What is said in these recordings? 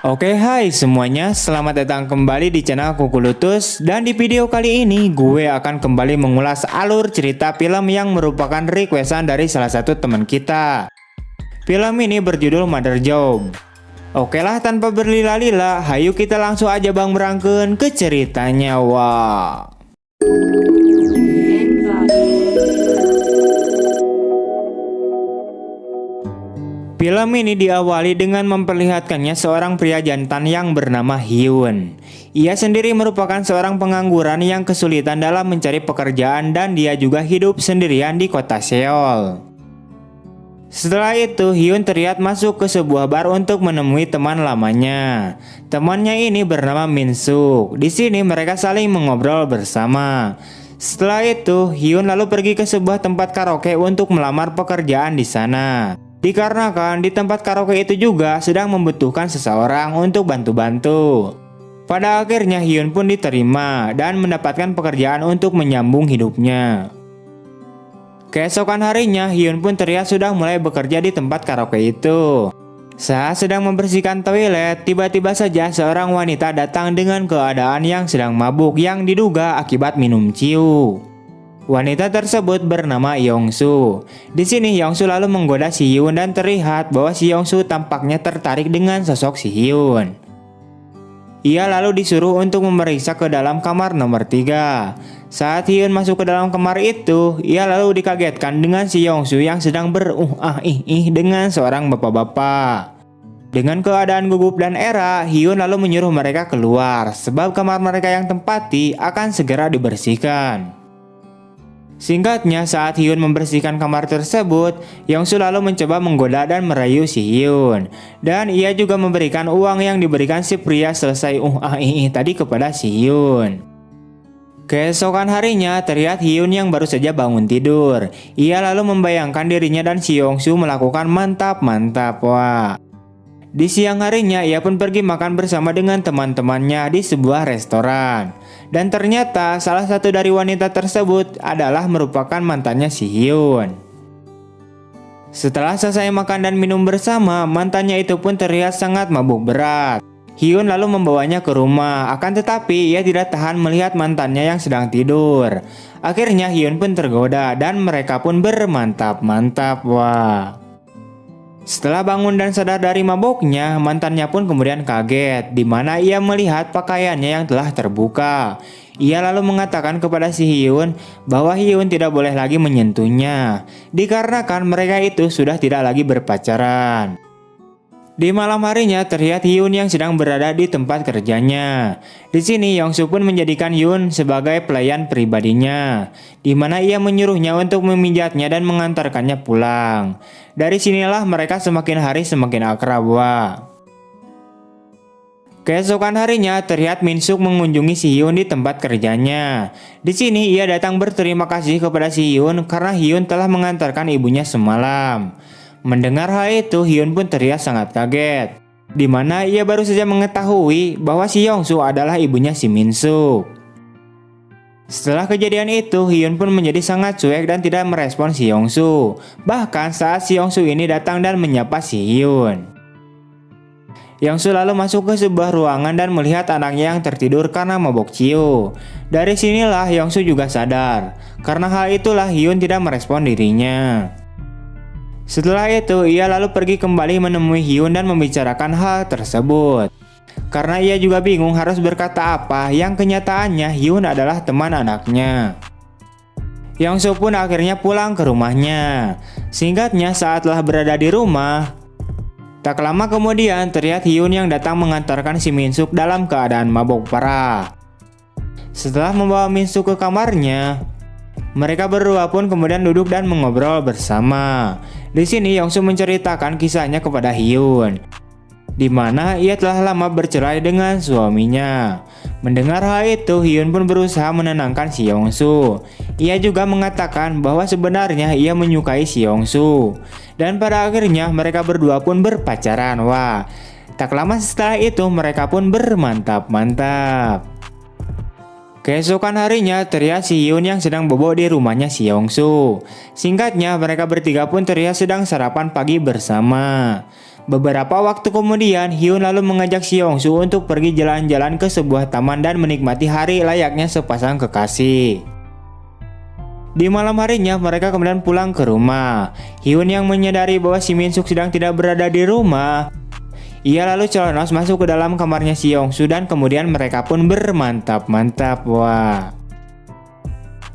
Oke, hai semuanya, selamat datang kembali di channel Kukulutus. Dan di video kali ini gue akan kembali mengulas alur cerita film yang merupakan requestan dari salah satu teman kita. Film ini berjudul Mother Job. Oke lah, tanpa berlila-lila, hayu kita langsung aja bang berangkeun ke ceritanya. Wah. Film ini diawali dengan memperlihatkannya seorang pria jantan yang bernama Hyun. Ia sendiri merupakan seorang pengangguran yang kesulitan dalam mencari pekerjaan dan dia juga hidup sendirian di kota Seoul. Setelah itu, Hyun terlihat masuk ke sebuah bar untuk menemui teman lamanya. Temannya ini bernama Min Suk. Di sini mereka saling mengobrol bersama. Setelah itu, Hyun lalu pergi ke sebuah tempat karaoke untuk melamar pekerjaan di sana. Dikarenakan di tempat karaoke itu juga sedang membutuhkan seseorang untuk bantu-bantu. Pada akhirnya Hyun pun diterima dan mendapatkan pekerjaan untuk menyambung hidupnya. Keesokan harinya Hyun pun terlihat sudah mulai bekerja di tempat karaoke itu. Saat sedang membersihkan toilet, tiba-tiba saja seorang wanita datang dengan keadaan yang sedang mabuk yang diduga akibat minum ciu. Wanita tersebut bernama Yongsu. Di sini Yongsu lalu menggoda si Hyun dan terlihat bahwa si Yongsu tampaknya tertarik dengan sosok si Hyun. Ia lalu disuruh untuk memeriksa ke dalam kamar nomor 3. Saat Hyun masuk ke dalam kamar itu, ia lalu dikagetkan dengan si Yongsu yang sedang dengan seorang bapak-bapak. Dengan keadaan gugup dan era, Hyun lalu menyuruh mereka keluar sebab kamar mereka yang tempati akan segera dibersihkan. Singkatnya, saat Hyun membersihkan kamar tersebut, Yongsu lalu mencoba menggoda dan merayu si Hyun. Dan ia juga memberikan uang yang diberikan si pria selesai tadi kepada si Hyun. Keesokan harinya, terlihat Hyun yang baru saja bangun tidur. Ia lalu membayangkan dirinya dan si Yongsu melakukan mantap-mantap. Wah. Di siang harinya, ia pun pergi makan bersama dengan teman-temannya di sebuah restoran. Dan ternyata salah satu dari wanita tersebut adalah merupakan mantannya si Hyun. Setelah selesai makan dan minum bersama, mantannya itu pun terlihat sangat mabuk berat. Hyun lalu membawanya ke rumah, akan tetapi ia tidak tahan melihat mantannya yang sedang tidur. Akhirnya Hyun pun tergoda dan mereka pun bermantap-mantap. Wah. Setelah bangun dan sadar dari maboknya, mantannya pun kemudian kaget, di mana ia melihat pakaiannya yang telah terbuka. Ia lalu mengatakan kepada si Hyun bahwa Hyun tidak boleh lagi menyentuhnya, dikarenakan mereka itu sudah tidak lagi berpacaran. Di malam harinya terlihat Hyun yang sedang berada di tempat kerjanya. Di sini Yongsu pun menjadikan Hyun sebagai pelayan pribadinya, di mana ia menyuruhnya untuk memijatnya dan mengantarkannya pulang. Dari sinilah mereka semakin hari semakin akrab. Keesokan harinya terlihat Min Suk mengunjungi si Hyun di tempat kerjanya. Di sini ia datang berterima kasih kepada si Hyun karena Hyun telah mengantarkan ibunya semalam. Mendengar hal itu, Hyun pun terlihat sangat kaget, di mana ia baru saja mengetahui bahwa si Yongsu adalah ibunya si Min Suk. Setelah kejadian itu, Hyun pun menjadi sangat cuek dan tidak merespon si Yongsu. Bahkan saat si Yongsu ini datang dan menyapa si Hyun. Yongsu lalu masuk ke sebuah ruangan dan melihat anaknya yang tertidur karena mabok ciu. Dari sinilah Yongsu juga sadar. Karena hal itulah Hyun tidak merespon dirinya. Setelah itu, ia lalu pergi kembali menemui Hyun dan membicarakan hal tersebut. Karena ia juga bingung harus berkata apa, yang kenyataannya Hyun adalah teman anaknya. Yongsu pun akhirnya pulang ke rumahnya. Singkatnya, saat telah berada di rumah, tak lama kemudian terlihat Hyun yang datang mengantarkan si Min Suk dalam keadaan mabuk parah. Setelah membawa Min Suk ke kamarnya, mereka berdua pun kemudian duduk dan mengobrol bersama. Di sini Yongsu menceritakan kisahnya kepada Hyun, di mana ia telah lama bercerai dengan suaminya. Mendengar hal itu, Hyun pun berusaha menenangkan si Yongsu. Ia juga mengatakan bahwa sebenarnya ia menyukai si Yongsu. Dan pada akhirnya mereka berdua pun berpacaran. Wah, tak lama setelah itu mereka pun bermantap-mantap. Keesokan harinya terlihat si Hyun yang sedang bobo di rumahnya si Yongsu. Singkatnya, mereka bertiga pun terlihat sedang sarapan pagi bersama. Beberapa waktu kemudian, Hyun lalu mengajak Seongsu untuk pergi jalan-jalan ke sebuah taman dan menikmati hari layaknya sepasang kekasih. Di malam harinya, mereka kemudian pulang ke rumah. Hyun yang menyadari bahwa si Min Suk sedang tidak berada di rumah, ia lalu celana masuk ke dalam kamarnya Seongsu dan kemudian mereka pun bermantap-mantap. Wah.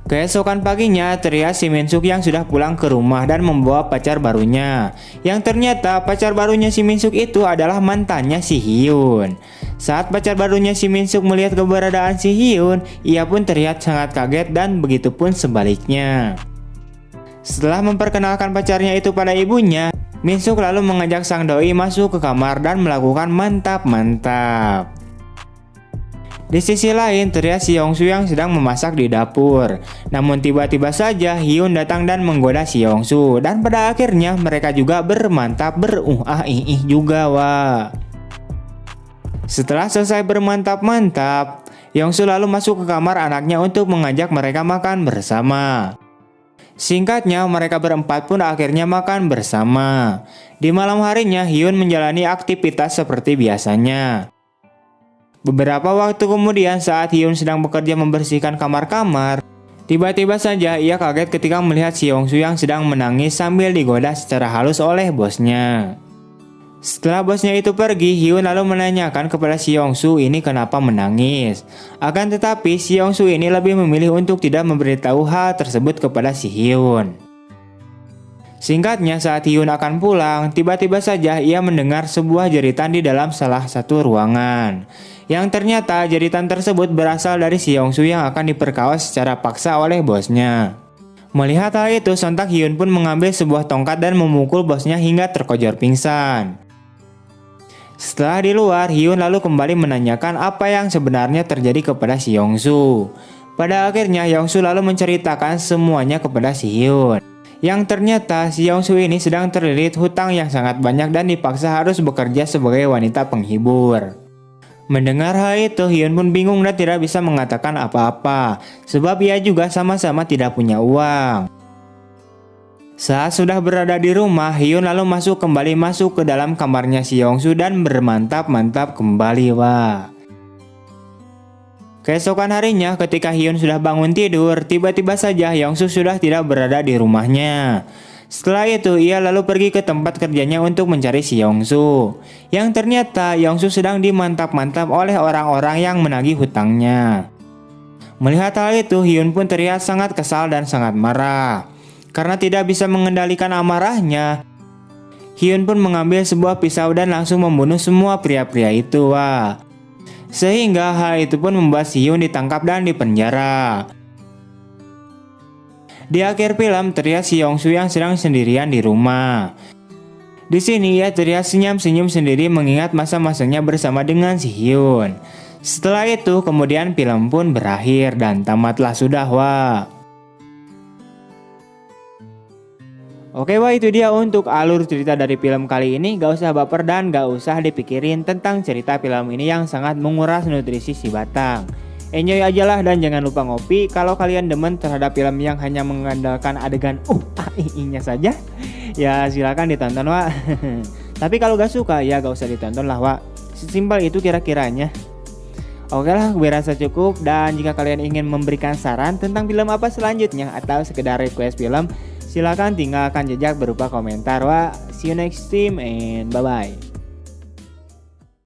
Keesokan paginya, terlihat si Min Suk yang sudah pulang ke rumah dan membawa pacar barunya. Yang ternyata pacar barunya si Min Suk itu adalah mantannya si Hyun. Saat pacar barunya si Min Suk melihat keberadaan si Hyun, ia pun terlihat sangat kaget dan begitu pun sebaliknya. Setelah memperkenalkan pacarnya itu pada ibunya, Min Suk lalu mengajak sang doi masuk ke kamar dan melakukan mantap-mantap. Di sisi lain, terlihat Seongsu yang sedang memasak di dapur. Namun tiba-tiba saja Hyun datang dan menggoda Seongsu, dan pada akhirnya mereka juga bermantap juga. Wah. Setelah selesai bermantap-mantap, Yeongsu lalu masuk ke kamar anaknya untuk mengajak mereka makan bersama. Singkatnya, mereka berempat pun akhirnya makan bersama. Di malam harinya, Hyun menjalani aktivitas seperti biasanya. Beberapa waktu kemudian, saat Hyun sedang bekerja membersihkan kamar-kamar, tiba-tiba saja ia kaget ketika melihat Seongsu yang sedang menangis sambil digoda secara halus oleh bosnya. Setelah bosnya itu pergi, Hyun lalu menanyakan kepada Seongsu ini kenapa menangis. Akan tetapi Seongsu ini lebih memilih untuk tidak memberitahu hal tersebut kepada si Hyun. Singkatnya, saat Hyun akan pulang, tiba-tiba saja ia mendengar sebuah jeritan di dalam salah satu ruangan. Yang ternyata jeritan tersebut berasal dari Seongsu yang akan diperkaos secara paksa oleh bosnya. Melihat hal itu, sontak Hyun pun mengambil sebuah tongkat dan memukul bosnya hingga terkojor pingsan. Setelah di luar, Hyun lalu kembali menanyakan apa yang sebenarnya terjadi kepada Seongsu. Pada akhirnya, Yeongsu lalu menceritakan semuanya kepada si Hyun. Yang ternyata Seongsu ini sedang terlilit hutang yang sangat banyak dan dipaksa harus bekerja sebagai wanita penghibur. Mendengar hal itu, Hyun pun bingung dan tidak bisa mengatakan apa-apa, sebab ia juga sama-sama tidak punya uang. Saat sudah berada di rumah, Hyun lalu kembali masuk ke dalam kamarnya Seongsu dan bermantap-mantap kembali. Wah. Keesokan harinya, ketika Hyun sudah bangun tidur, tiba-tiba saja Yeongsu sudah tidak berada di rumahnya. Setelah itu, ia lalu pergi ke tempat kerjanya untuk mencari Seongsu. Yang ternyata Yeongsu sedang dimantap-mantap oleh orang-orang yang menagih hutangnya. Melihat hal itu, Hyun pun terlihat sangat kesal dan sangat marah. Karena tidak bisa mengendalikan amarahnya, Hyun pun mengambil sebuah pisau dan langsung membunuh semua pria-pria itu. Wah. Sehingga hal itu pun membuat Hyun ditangkap dan dipenjara. Di akhir film, terlihat Seongsu yang sedang sendirian di rumah. Di sini ia terlihat senyum-senyum sendiri mengingat masa-masanya bersama dengan si Hyun. Setelah itu, kemudian film pun berakhir dan tamatlah sudah. Wah. Oke, wah, itu dia untuk alur cerita dari film kali ini. Gak usah baper dan gak usah dipikirin tentang cerita film ini yang sangat menguras nutrisi si batang. Enjoy aja lah dan jangan lupa ngopi. Kalau kalian demen terhadap film yang hanya mengandalkan adegan nya saja, ya silakan ditonton, Wak. Tapi kalau gak suka ya gak usah ditonton lah, Wak. Sesimpel itu kira-kiranya. Oke lah, gue rasa cukup. Dan jika kalian ingin memberikan saran tentang film apa selanjutnya atau sekedar request film, silakan tinggalkan jejak berupa komentar, Wak. See you next time and bye-bye.